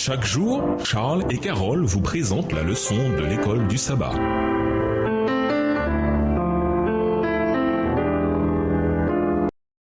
Chaque jour, Charles et Carole vous présentent la leçon de l'école du sabbat.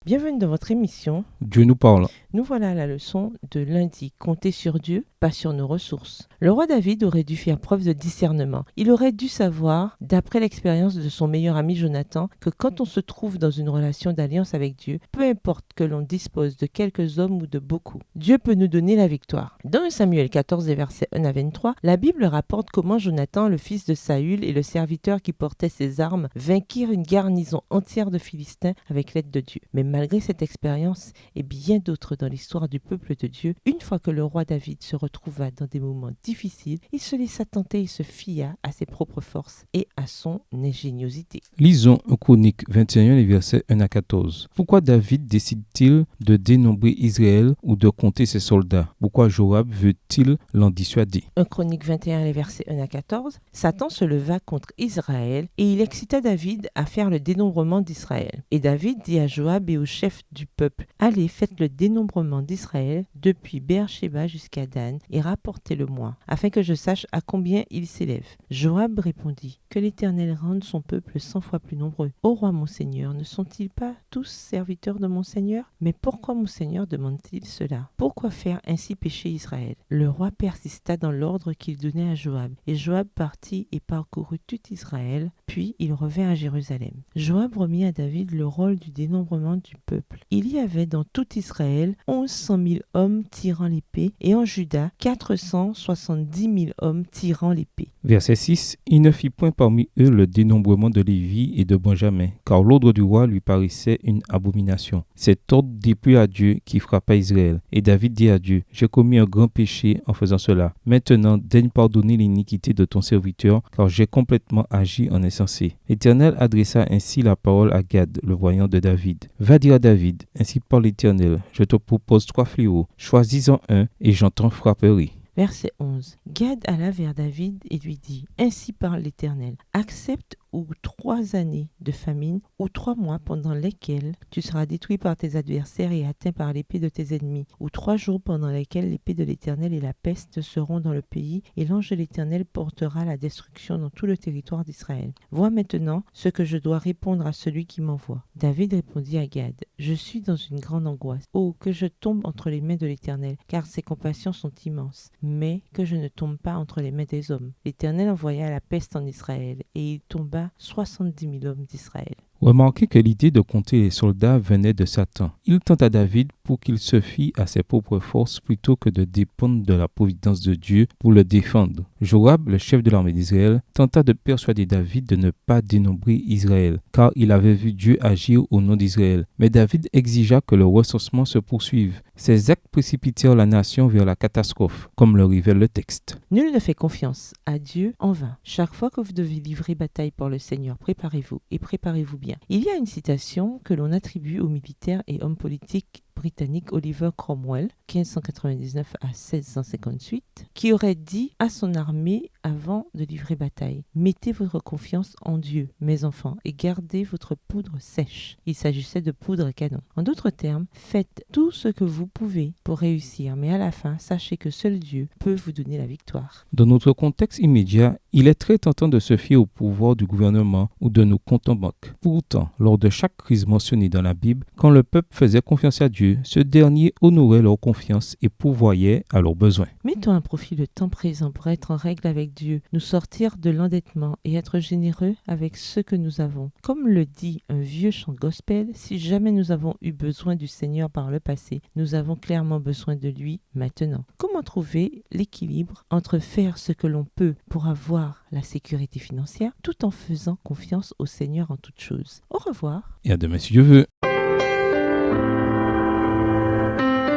Bienvenue dans votre émission. Dieu nous parle. Nous voilà à la leçon de lundi. Compter sur Dieu, pas sur nos ressources. Le roi David aurait dû faire preuve de discernement. Il aurait dû savoir, d'après l'expérience de son meilleur ami Jonathan, que quand on se trouve dans une relation d'alliance avec Dieu, peu importe que l'on dispose de quelques hommes ou de beaucoup, Dieu peut nous donner la victoire. Dans 1 Samuel 14, versets 1 à 23, la Bible rapporte comment Jonathan, le fils de Saül et le serviteur qui portait ses armes, vainquirent une garnison entière de Philistins avec l'aide de Dieu. Mais malgré cette expérience et bien d'autres dans l'histoire du peuple de Dieu, une fois que le roi David se retrouva dans des moments difficiles, il se laissa tenter et se fia à ses propres forces et à son ingéniosité. Lisons Chronique 21, les versets 1 à 14. Pourquoi David décide-t-il de dénombrer Israël ou de compter ses soldats? Pourquoi Joab veut-il l'en dissuader? 1 Chronique 21, les versets 1 à 14. Satan se leva contre Israël et il excita David à faire le dénombrement d'Israël. Et David dit à Joab et aux chefs du peuple: allez, faites le dénombrement d'Israël depuis Beersheba jusqu'à Dan et rapportez-le-moi, afin que je sache à combien il s'élève. Joab répondit: que l'Éternel rende son peuple 100 fois plus nombreux. Ô roi mon Seigneur, ne sont-ils pas tous serviteurs de mon Seigneur? Mais pourquoi mon Seigneur demande-t-il cela? Pourquoi faire ainsi pécher Israël? Le roi persista dans l'ordre qu'il donnait à Joab, et Joab partit et parcourut tout Israël, puis il revint à Jérusalem. Joab remit à David le rôle du dénombrement du peuple. Il y avait dans tout Israël 1100 000 hommes tirant l'épée, et en Juda 470 000 hommes tirant l'épée. Verset 6. Il ne fit point parmi eux le dénombrement de Lévi et de Benjamin, car l'ordre du roi lui paraissait une abomination. Cet ordre déplut à Dieu qui frappa Israël. Et David dit à Dieu: j'ai commis un grand péché en faisant cela. Maintenant, daigne pardonner l'iniquité de ton serviteur, car j'ai complètement agi en insensé. L'Éternel adressa ainsi la parole à Gad, le voyant de David. Va dire à David: ainsi parle l'Éternel, je te propose 3 fléaux, choisis-en un, et j'en t'en frapperai. Verset 11. Gad alla vers David et lui dit: ainsi parle l'Éternel, accepte ou 3 années de famine, ou 3 mois pendant lesquels tu seras détruit par tes adversaires et atteint par l'épée de tes ennemis, ou 3 jours pendant lesquels l'épée de l'Éternel et la peste seront dans le pays, et l'ange de l'Éternel portera la destruction dans tout le territoire d'Israël. Vois maintenant ce que je dois répondre à celui qui m'envoie. David répondit à Gad: je suis dans une grande angoisse. Oh, que je tombe entre les mains de l'Éternel, car ses compassions sont immenses, mais que je ne tombe pas entre les mains des hommes. L'Éternel envoya la peste en Israël, et il tomba 70 000 hommes d'Israël. Remarquez que l'idée de compter les soldats venait de Satan. Il tenta David pour qu'il se fie à ses propres forces plutôt que de dépendre de la providence de Dieu pour le défendre. Joab, le chef de l'armée d'Israël, tenta de persuader David de ne pas dénombrer Israël, car il avait vu Dieu agir au nom d'Israël. Mais David exigea que le recensement se poursuive. Ces actes précipitèrent la nation vers la catastrophe, comme le révèle le texte. Nul ne fait confiance à Dieu en vain. Chaque fois que vous devez livrer bataille pour le Seigneur, préparez-vous et préparez-vous bien. Il y a une citation que l'on attribue au militaire et homme politique britannique Oliver Cromwell, 1599 à 1658, qui aurait dit à son armée avant de livrer bataille: mettez votre confiance en Dieu, mes enfants, et gardez votre poudre sèche. Il s'agissait de poudre à canon. En d'autres termes, faites tout ce que vous pouvez pour réussir, mais à la fin, sachez que seul Dieu peut vous donner la victoire. Dans notre contexte immédiat, il est très tentant de se fier au pouvoir du gouvernement ou de nos comptes en banque. Pourtant, lors de chaque crise mentionnée dans la Bible, quand le peuple faisait confiance à Dieu, ce dernier honorait leur confiance et pourvoyait à leurs besoins. Mettons à profit le temps présent pour être en règle avec Dieu, nous sortir de l'endettement et être généreux avec ce que nous avons. Comme le dit un vieux chant gospel, si jamais nous avons eu besoin du Seigneur par le passé, nous avons clairement besoin de lui maintenant. Comment trouver l'équilibre entre faire ce que l'on peut pour avoir la sécurité financière tout en faisant confiance au Seigneur en toutes choses? Au revoir. Et à demain si Dieu veut.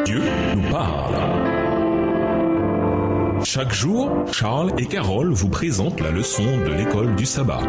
Dieu nous parle. Chaque jour, Charles et Carole vous présentent la leçon de l'école du sabbat.